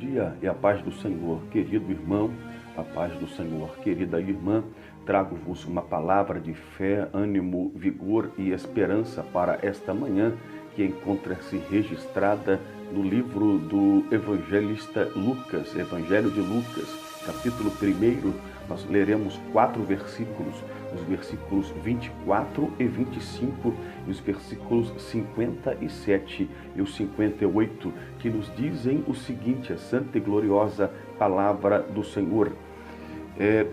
dia e a paz do Senhor, querido irmão, a paz do Senhor, querida irmã. Trago-vos uma palavra de fé, ânimo, vigor e esperança para esta manhã, que encontra-se registrada no livro do evangelista Lucas, Evangelho de Lucas, capítulo 1. Nós leremos 4 versículos, os versículos 24 e 25 e os versículos 57 e os 58, que nos dizem o seguinte: a santa e gloriosa palavra do Senhor.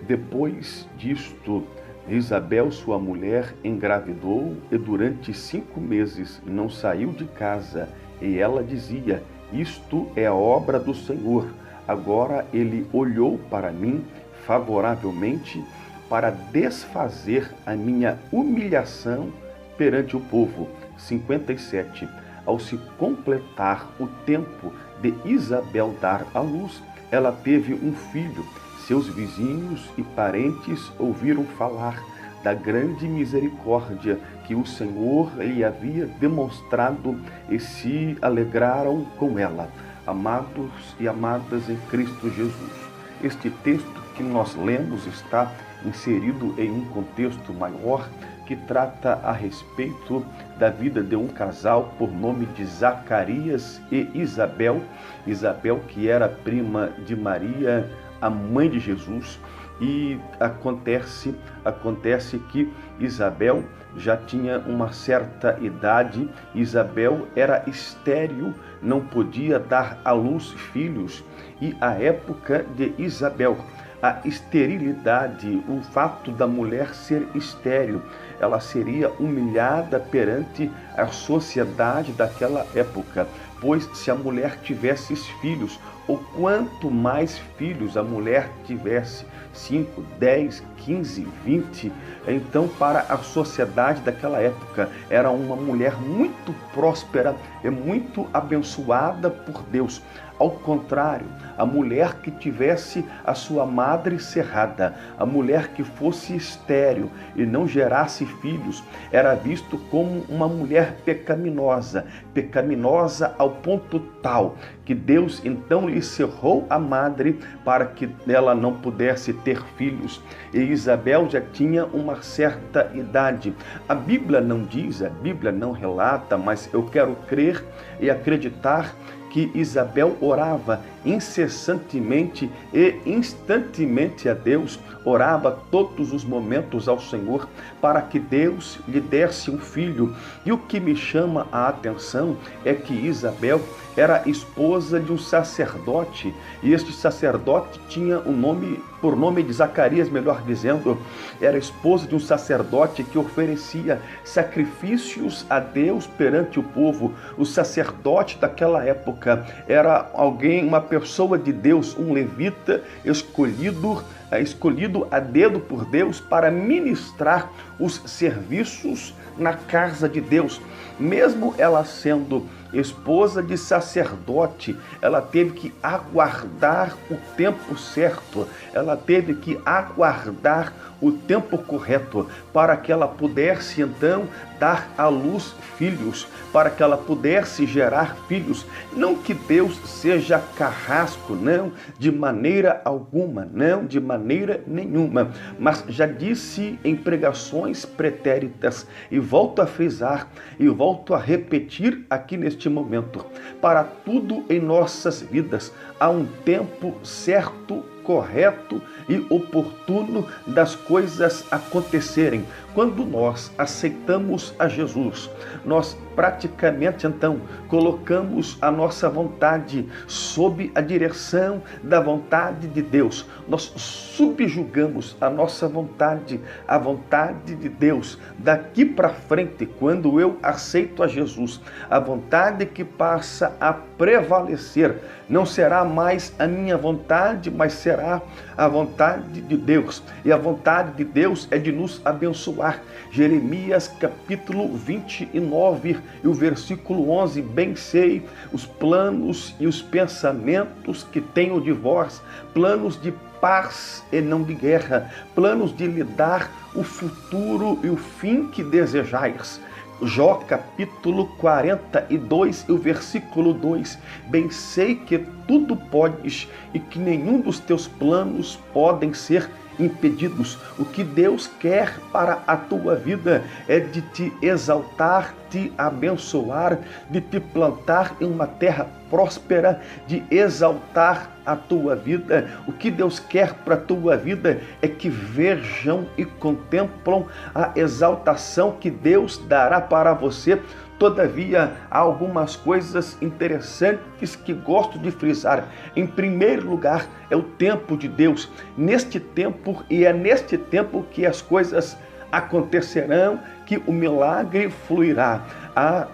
Depois disto, Isabel, sua mulher, engravidou e durante 5 meses não saiu de casa. E ela dizia: isto é a obra do Senhor. Agora ele olhou para mim favoravelmente para desfazer a minha humilhação perante o povo. 57. Ao se completar o tempo de Isabel dar à luz, ela teve um filho. Seus vizinhos e parentes ouviram falar da grande misericórdia que o Senhor lhe havia demonstrado e se alegraram com ela. Amados e amadas em Cristo Jesus, este texto que nós lemos está inserido em um contexto maior que trata a respeito da vida de um casal por nome de Zacarias e Isabel. Isabel, que era prima de Maria, a mãe de Jesus, e acontece que Isabel já tinha uma certa idade. Isabel era estéril, não podia dar à luz filhos, e a época de Isabel, a esterilidade, o fato da mulher ser estéril, ela seria humilhada perante a sociedade daquela época, pois se a mulher tivesse filhos, ou quanto mais filhos a mulher tivesse, 5, 10, 15, 20, então para a sociedade daquela época era uma mulher muito próspera e muito abençoada por Deus. Ao contrário, a mulher que tivesse a sua madre cerrada, a mulher que fosse estéril e não gerasse filhos, era visto como uma mulher pecaminosa ao ponto tal que Deus então lhe cerrou a madre para que ela não pudesse ter filhos. E Isabel já tinha uma certa idade. A Bíblia não diz, a Bíblia não relata, mas eu quero crer e acreditar que Isabel orava incessantemente e instantemente a Deus, orava todos os momentos ao Senhor para que Deus lhe desse um filho. E o que me chama a atenção é que Isabel era esposa de um sacerdote, e este sacerdote tinha por nome de Zacarias, melhor dizendo, era esposa de um sacerdote que oferecia sacrifícios a Deus perante o povo. O sacerdote daquela época era uma pessoa de Deus, um levita escolhido a dedo por Deus para ministrar os serviços na casa de Deus. Mesmo ela sendo esposa de sacerdote, ela teve que aguardar o tempo certo, ela teve que aguardar o tempo correto para que ela pudesse então dar à luz filhos, para que ela pudesse gerar filhos. Não que Deus seja carrasco, não, de maneira alguma, não, de maneira nenhuma, mas já disse em pregações pretéritas, e volto a frisar, e volto a repetir aqui neste momento: para tudo em nossas vidas há um tempo certo, correto e oportuno das coisas acontecerem. Quando nós aceitamos a Jesus, nós praticamente então colocamos a nossa vontade sob a direção da vontade de Deus. Nós subjugamos a nossa vontade à vontade de Deus. Daqui para frente, quando eu aceito a Jesus, a vontade que passa a prevalecer não será mais a minha vontade, mas será a vontade de Deus. E a vontade de Deus é de nos abençoar. Jeremias capítulo 29 e o versículo 11: bem sei os planos e os pensamentos que tenho de vós, planos de paz e não de guerra, planos de lhe dar o futuro e o fim que desejais. Jó capítulo 42 e o versículo 2. Bem sei que tudo podes e que nenhum dos teus planos podem ser impedidos. O que Deus quer para a tua vida é de te exaltar, te abençoar, de te plantar em uma terra próspera, de exaltar a tua vida. O que Deus quer para a tua vida é que vejam e contemplam a exaltação que Deus dará para você. Todavia, há algumas coisas interessantes que gosto de frisar. Em primeiro lugar, é o tempo de Deus. Neste tempo, e é neste tempo que as coisas acontecerão, que o milagre fluirá. Há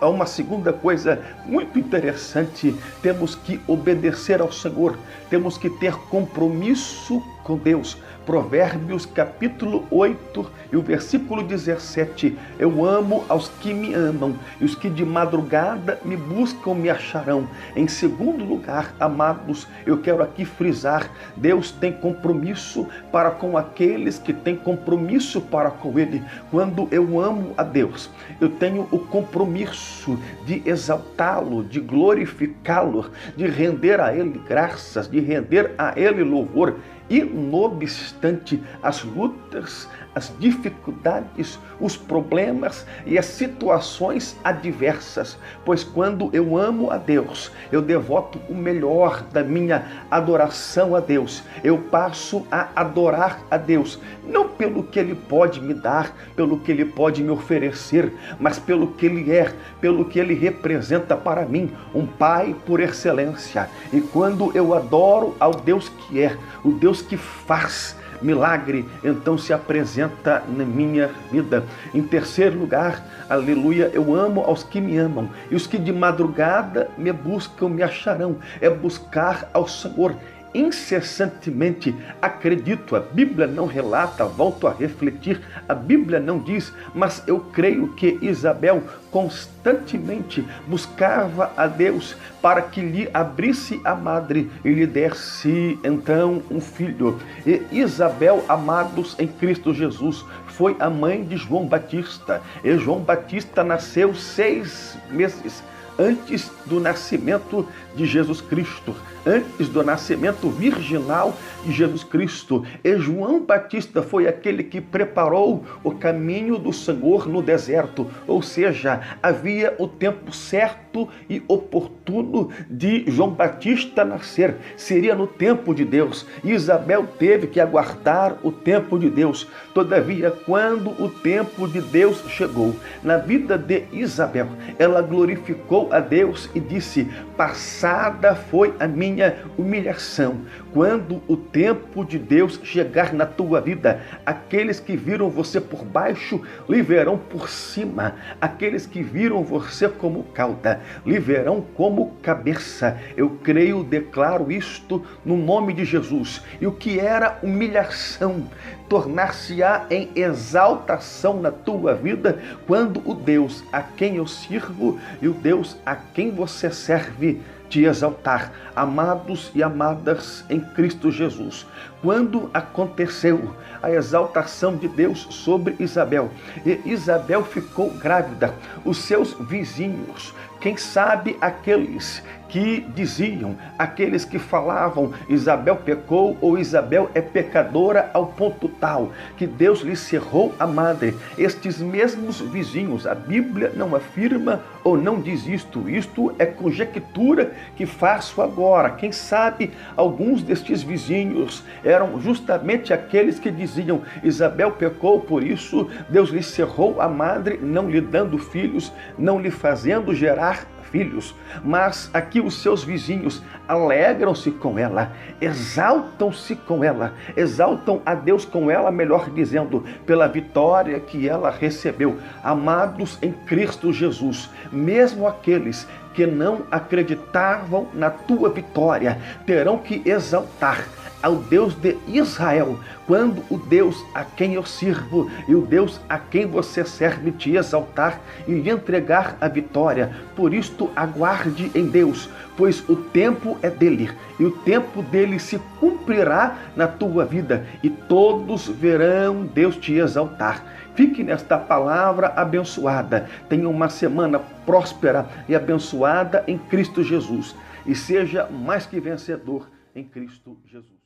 uma segunda coisa muito interessante. Temos que obedecer ao Senhor. Temos que ter compromisso com Deus. Provérbios capítulo 8 e o versículo 17. Eu amo aos que me amam, e os que de madrugada me buscam me acharão. Em segundo lugar, amados, eu quero aqui frisar, Deus tem compromisso para com aqueles que têm compromisso para com Ele. Quando eu amo a Deus, eu tenho o compromisso de exaltá-lo, de glorificá-lo, de render a Ele graças, de render a Ele louvor. E, não obstante as lutas, as dificuldades, os problemas e as situações adversas, pois quando eu amo a Deus, eu devoto o melhor da minha adoração a Deus. Eu passo a adorar a Deus, não pelo que Ele pode me dar, pelo que Ele pode me oferecer, mas pelo que Ele é, pelo que Ele representa para mim, um Pai por excelência. E quando eu adoro ao Deus que é, o Deus que faz milagre, então se apresenta na minha vida. Em terceiro lugar, aleluia, eu amo aos que me amam, e os que de madrugada me buscam me acharão. É buscar ao Senhor incessantemente. Acredito, a Bíblia não relata, volto a refletir, a Bíblia não diz, mas eu creio que Isabel constantemente buscava a Deus para que lhe abrisse a madre e lhe desse então um filho. E Isabel, amados em Cristo Jesus, foi a mãe de João Batista, e João Batista nasceu 6 meses antes do nascimento de Jesus Cristo, antes do nascimento virginal de Jesus Cristo. E João Batista foi aquele que preparou o caminho do Senhor no deserto, ou seja, havia o tempo certo e oportuno de João Batista nascer, seria no tempo de Deus. Isabel teve que aguardar o tempo de Deus. Todavia, quando o tempo de Deus chegou na vida de Isabel, ela glorificou a Deus e disse: passada foi a minha humilhação. Quando o tempo de Deus chegar na tua vida, aqueles que viram você por baixo, lhe verão por cima. Aqueles que viram você como cauda, lhe verão como cabeça. Eu creio, declaro isto no nome de Jesus. E o que era humilhação tornar-se-á em exaltação na tua vida, quando o Deus a quem eu sirvo e o Deus a quem você serve te exaltar. Amados e amadas em Cristo Jesus, quando aconteceu a exaltação de Deus sobre Isabel, e Isabel ficou grávida, os seus vizinhos, quem sabe aqueles que diziam, aqueles que falavam, Isabel pecou ou Isabel é pecadora ao ponto tal que Deus lhe cerrou a madre. Estes mesmos vizinhos, a Bíblia não afirma ou não diz isto é conjectura que faço agora. Quem sabe alguns destes vizinhos eram justamente aqueles que diziam, Isabel pecou, por isso Deus lhe cerrou a madre, não lhe dando filhos, não lhe fazendo gerar filhos. Mas aqui os seus vizinhos alegram-se com ela, exaltam-se com ela, exaltam a Deus com ela, melhor dizendo, pela vitória que ela recebeu. Amados em Cristo Jesus, mesmo aqueles que não acreditavam na tua vitória terão que exaltar ao Deus de Israel, quando o Deus a quem eu sirvo e o Deus a quem você serve te exaltar e lhe entregar a vitória. Por isto, aguarde em Deus, pois o tempo é dele e o tempo dele se cumprirá na tua vida e todos verão Deus te exaltar. Fique nesta palavra abençoada. Tenha uma semana próspera e abençoada em Cristo Jesus. E seja mais que vencedor em Cristo Jesus.